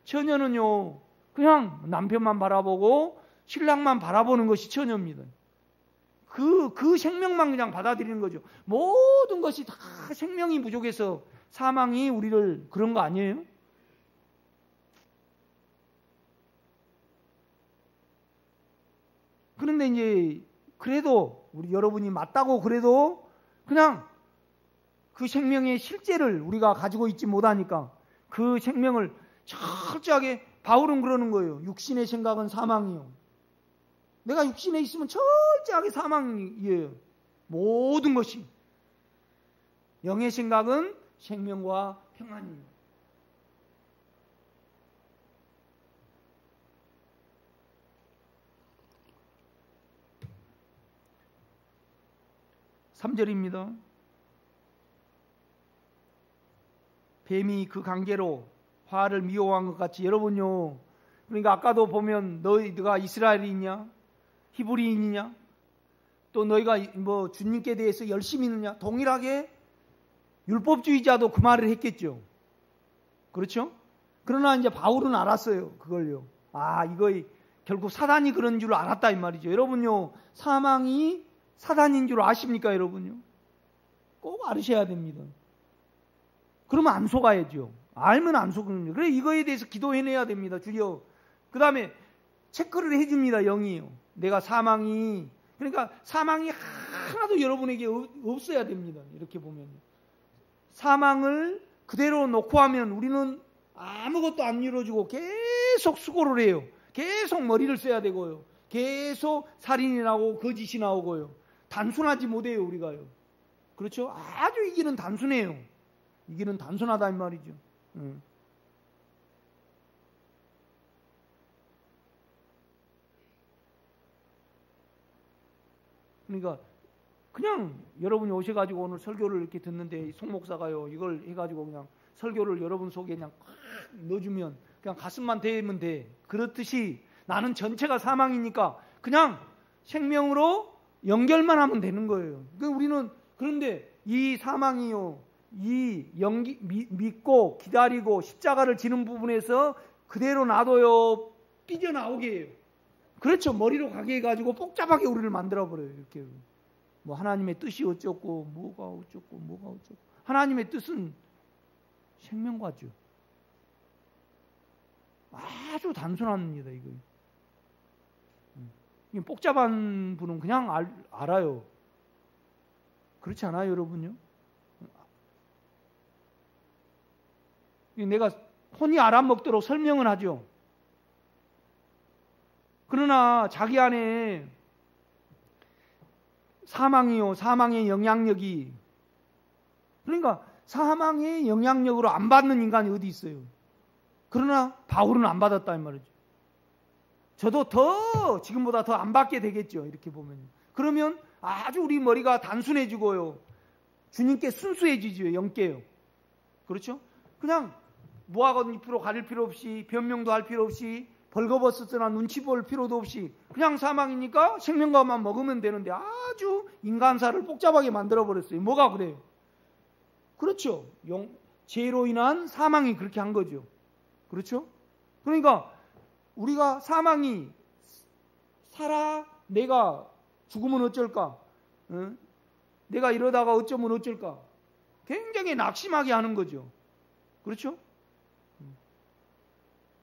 처녀는요. 그냥 남편만 바라보고 신랑만 바라보는 것이 처녀입니다. 그 생명만 그냥 받아들이는 거죠. 모든 것이 다 생명이 부족해서 사망이 우리를 그런 거 아니에요? 그런데 이제 그래도 우리 여러분이 맞다고 그래도 그냥 그 생명의 실제를 우리가 가지고 있지 못하니까 그 생명을 철저하게 바울은 그러는 거예요. 육신의 생각은 사망이요. 내가 육신에 있으면 철저하게 사망이에요. 모든 것이. 영의 생각은 생명과 평안입니다. 3절입니다. 뱀이 그 관계로 화를 미워한 것 같이 여러분요. 그러니까 아까도 보면 너희가 이스라엘이냐? 히브리인이냐? 또 너희가 뭐 주님께 대해서 열심히 있느냐? 동일하게 율법주의자도 그 말을 했겠죠. 그렇죠? 그러나 이제 바울은 알았어요. 그걸요. 아, 이거 결국 사단이 그런 줄 알았다 이 말이죠. 여러분요. 사망이 사단인 줄 아십니까, 여러분요? 꼭 알으셔야 됩니다. 그러면 안 속아야죠. 알면 안 속는 거예요. 그래 이거에 대해서 기도해내야 됩니다. 주여. 그 다음에 체크를 해줍니다. 영이요. 내가 사망이 그러니까 사망이 하나도 여러분에게 없어야 됩니다. 이렇게 보면 사망을 그대로 놓고 하면 우리는 아무것도 안 이루어지고 계속 수고를 해요. 계속 머리를 써야 되고요. 계속 살인이 나오고 거짓이 나오고요. 단순하지 못해요. 우리가요. 그렇죠? 아주 이 길은 단순해요. 이 길은 단순하다 이 말이죠. 그러니까 그냥 여러분이 오셔가지고 오늘 설교를 이렇게 듣는데 송 목사가요 이걸 해가지고 그냥 설교를 여러분 속에 그냥 꽉 넣어주면 그냥 가슴만 대면 돼. 그렇듯이 나는 전체가 사망이니까 그냥 생명으로 연결만 하면 되는 거예요. 그러니까 우리는 그런데 이 사망이요 이 믿고 기다리고 십자가를 지는 부분에서 그대로 놔둬요 삐져나오게 해요. 그렇죠. 머리로 가게 해가지고 복잡하게 우리를 만들어버려요. 이렇게 뭐 하나님의 뜻이 어쩌고 뭐가 어쩌고 하나님의 뜻은 생명과죠. 아주 단순합니다. 이거 복잡한 분은 그냥 알아요. 그렇지 않아요, 여러분요? 내가 혼이 알아먹도록 설명을 하죠. 그러나 자기 안에 사망의 영향력이 그러니까 사망의 영향력으로 안 받는 인간이 어디 있어요. 그러나 바울은 안 받았다 이 말이죠. 저도 더 지금보다 더 안 받게 되겠죠. 이렇게 보면. 그러면 아주 우리 머리가 단순해지고요. 주님께 순수해지죠. 영께요. 그렇죠? 그냥 무화과 잎으로 가릴 필요 없이 변명도 할 필요 없이 벌거벗었으나 눈치 볼 필요도 없이 그냥 사망이니까 생명과만 먹으면 되는데 아주 인간사를 복잡하게 만들어버렸어요. 뭐가 그래요? 그렇죠. 죄로 인한 사망이 그렇게 한 거죠. 그렇죠? 그러니까 우리가 사망이 살아 내가 죽으면 어쩔까? 내가 이러다가 어쩌면 어쩔까? 굉장히 낙심하게 하는 거죠. 그렇죠?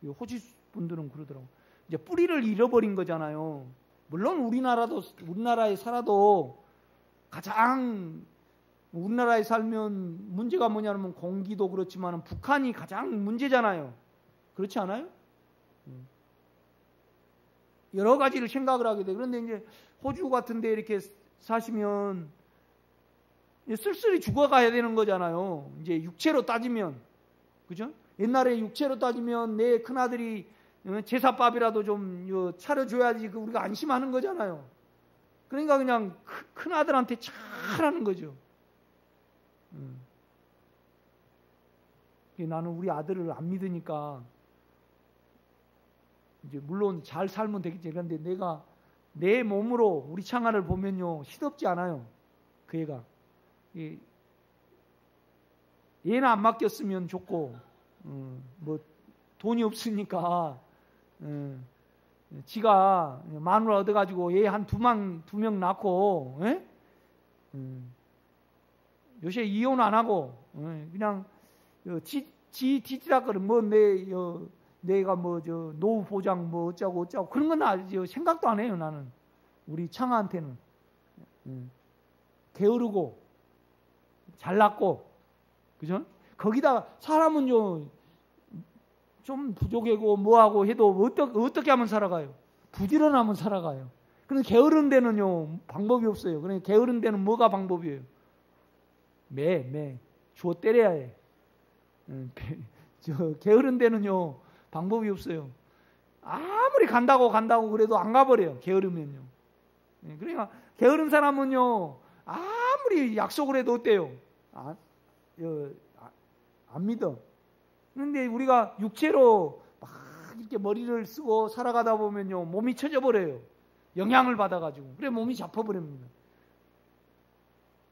호주 분들은 그러더라고요. 이제 뿌리를 잃어버린 거잖아요. 물론 우리나라에 살아도 가장 우리나라에 살면 문제가 뭐냐면 공기도 그렇지만 북한이 가장 문제잖아요. 그렇지 않아요? 여러 가지를 생각을 하게 돼. 그런데 이제 호주 같은 데 이렇게 사시면 쓸쓸히 죽어가야 되는 거잖아요. 이제 육체로 따지면. 그죠? 옛날에 육체로 따지면 내 큰아들이 제사밥이라도 좀 차려줘야지 우리가 안심하는 거잖아요. 그러니까 그냥 큰아들한테 잘하는 거죠. 나는 우리 아들을 안 믿으니까 이제 물론 잘 살면 되겠지. 그런데 내가 내 몸으로 우리 창아를 보면요 시덥지 않아요. 그 애가 얘는 안 맡겼으면 좋고 뭐 돈이 없으니까 지가 마누라 얻어가지고 얘 한 두 명 낳고 요새 이혼 안 하고 그냥 뒤지락거려 뭐 내가 뭐 노후 보장 뭐 어쩌고 그런 건 아주 생각도 안 해요. 나는 우리 창아한테는 게으르고 잘났고 그죠? 거기다 사람은요 좀 부족하고 뭐하고 해도 어떻게 하면 살아가요? 부지런하면 살아가요. 그런데 게으른 데는요 방법이 없어요. 그러니까 게으른 데는 뭐가 방법이에요? 매 주워 때려야 해. 게으른 데는요 방법이 없어요. 아무리 간다고 그래도 안 가버려요. 게으르면요. 그러니까 게으른 사람은요 아무리 아무리 약속을 해도 어때요? 안 믿어. 그런데 우리가 육체로 막 이렇게 머리를 쓰고 살아가다 보면요, 몸이 처져버려요. 영향을 받아가지고. 그래, 몸이 잡혀버립니다.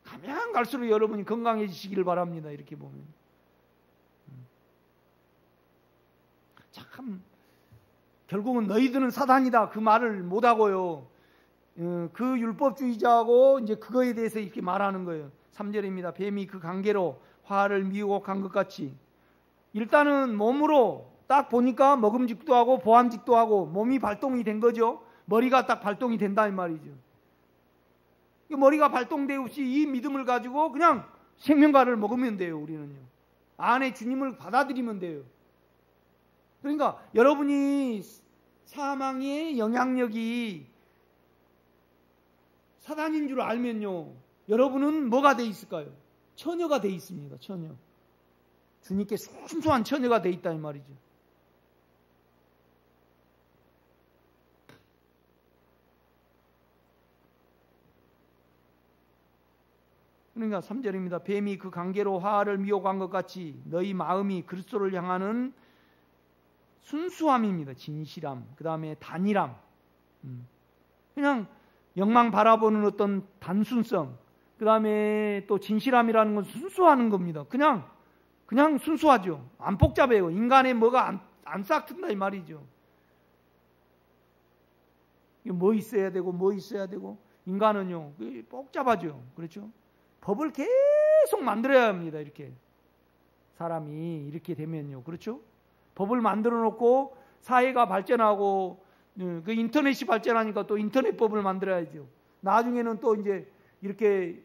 가면 갈수록 여러분이 건강해지시기를 바랍니다. 이렇게 보면. 참, 결국은 너희들은 사단이다. 그 말을 못하고요. 그 율법주의자하고 이제 그거에 대해서 이렇게 말하는 거예요. 3절입니다. 뱀이 그 관계로 화를 미혹한 것 같이. 일단은 몸으로 딱 보니까 먹음직도 하고 보암직도 하고 몸이 발동이 된 거죠. 머리가 딱 발동이 된다 이 말이죠. 머리가 발동되없이 이 믿음을 가지고 그냥 생명과를 먹으면 돼요. 우리는요. 안에 주님을 받아들이면 돼요. 그러니까 여러분이 사망의 영향력이 사단인 줄 알면요, 여러분은 뭐가 돼 있을까요? 처녀가 돼 있습니다. 처녀. 주님께 순수한 처녀가 돼 있다 이 말이죠. 그러니까 3절입니다. 뱀이 그 관계로 화를 미혹한 것 같이 너희 마음이 그리스도를 향하는 순수함입니다. 진실함. 그 다음에 단일함. 그냥 영망 바라보는 어떤 단순성. 그 다음에 또 진실함이라는 건 순수하는 겁니다. 그냥 순수하죠. 안 복잡해요. 인간에 뭐가 안 싹튼다 이 말이죠. 뭐 있어야 되고 뭐 있어야 되고. 인간은요 복잡하죠. 그렇죠? 법을 계속 만들어야 합니다. 이렇게 사람이 이렇게 되면요. 그렇죠? 법을 만들어 놓고 사회가 발전하고 그 인터넷이 발전하니까 또 인터넷법을 만들어야죠. 나중에는 또 이제 이렇게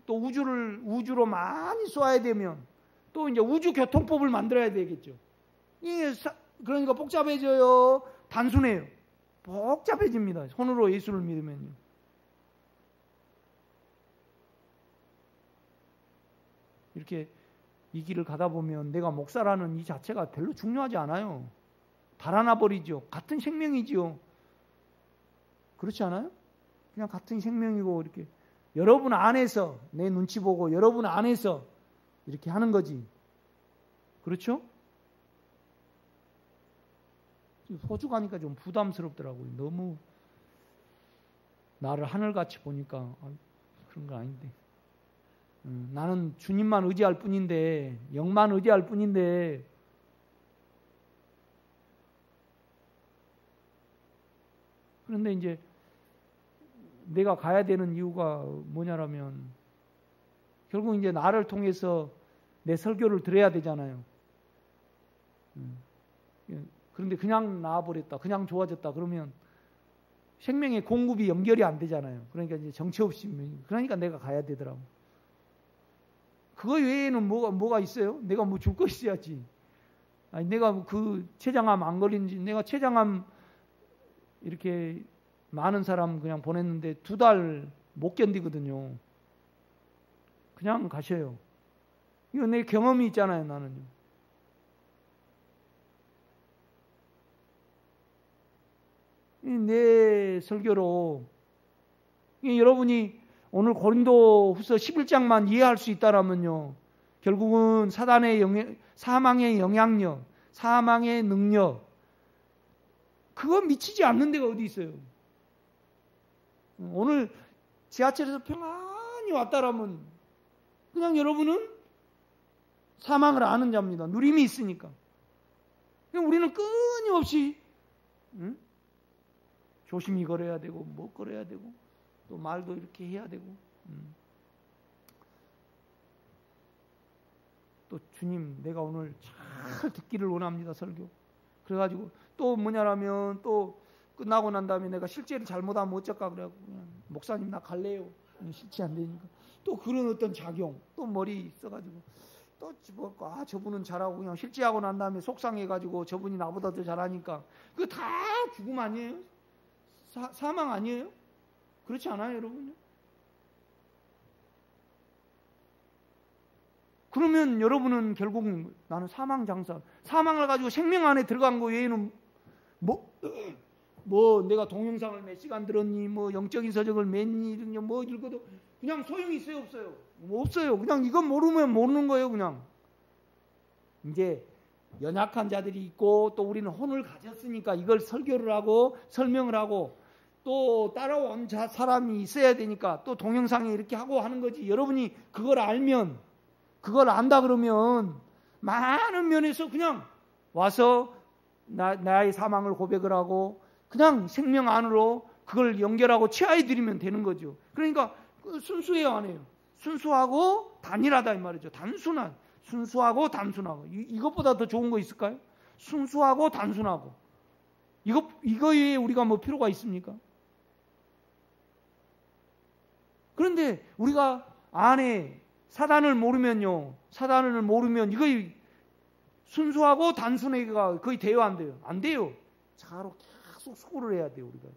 또 우주로 많이 쏘아야 되면 또 이제 우주교통법을 만들어야 되겠죠. 이게 그러니까 복잡해져요. 단순해요. 복잡해집니다. 손으로 예수를 믿으면요. 이렇게 이 길을 가다 보면 내가 목사라는 이 자체가 별로 중요하지 않아요. 달아나 버리죠. 같은 생명이지요. 그렇지 않아요? 그냥 같은 생명이고 이렇게 여러분 안에서 내 눈치 보고 여러분 안에서 이렇게 하는 거지. 그렇죠? 호주 가니까 좀 부담스럽더라고요. 너무 나를 하늘같이 보니까 그런 건 아닌데. 나는 주님만 의지할 뿐인데, 영만 의지할 뿐인데, 그런데 이제 내가 가야 되는 이유가 뭐냐라면, 결국 이제 나를 통해서 내 설교를 들어야 되잖아요. 그런데 그냥 나와버렸다, 그냥 좋아졌다, 그러면 생명의 공급이 연결이 안 되잖아요. 그러니까 이제 정체 없이, 그러니까 내가 가야 되더라고. 그거 외에는 뭐가 있어요? 내가 뭐 줄 거 있어야지. 아니, 내가 그 췌장암 안 걸린지, 내가 췌장암 이렇게 많은 사람 그냥 보냈는데 2달 못 견디거든요. 그냥 가셔요. 이거 내 경험이 있잖아요, 나는요. 내 설교로 여러분이 오늘 고린도후서 11장만 이해할 수 있다라면요, 결국은 사망의 영향력, 사망의 능력, 그거 미치지 않는 데가 어디 있어요? 오늘 지하철에서 평안히 왔다라면 그냥 여러분은 사망을 아는 자입니다. 누림이 있으니까. 우리는 끊임없이 조심히 걸어야 되고 뭐 걸어야 되고 또 말도 이렇게 해야 되고 또 주님 내가 오늘 잘 듣기를 원합니다. 설교. 그래가지고 또 뭐냐라면 또 끝나고 난 다음에 내가 실제로 잘못하면 어쩔까 그래갖고 그냥 목사님 나 갈래요. 실제 안 되니까 또 그런 어떤 작용 또 머리 써가지고 또 뭐 저분은 잘하고 그냥 실제하고 난 다음에 속상해가지고 저분이 나보다 더 잘하니까 그거 다 죽음 아니에요? 사망 아니에요? 그렇지 않아요, 여러분? 그러면 여러분은 결국 나는 사망 장사, 사망을 가지고 생명 안에 들어간 거 외에는 뭐 내가 동영상을 몇 시간 들었니, 뭐 영적인 서적을 맺니, 뭐 읽어도 그냥 소용이 있어요, 없어요? 뭐 없어요. 그냥 이건 모르면 모르는 거예요, 그냥. 이제 연약한 자들이 있고 또 우리는 혼을 가졌으니까 이걸 설교를 하고 설명을 하고 또 따라온 사람이 있어야 되니까 또 동영상에 이렇게 하고 하는 거지. 여러분이 그걸 알면, 그걸 안다 그러면 많은 면에서 그냥 와서 나의 사망을 고백을 하고 그냥 생명 안으로 그걸 연결하고 치하해 드리면 되는 거죠. 그러니까 순수해요, 안 해요? 순수하고 단일하다 이 말이죠. 단순한, 순수하고 단순하고. 이것보다 더 좋은 거 있을까요? 순수하고 단순하고. 이거에 우리가 뭐 필요가 있습니까? 그런데 우리가 안에 사단을 모르면요, 사단을 모르면 이거 순수하고 단순하게가 거의 돼요, 안 돼요? 안 돼요. 자로 계속 수고를 해야 돼요, 우리가.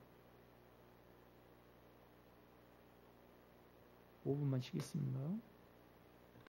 5분만 쉬겠습니다.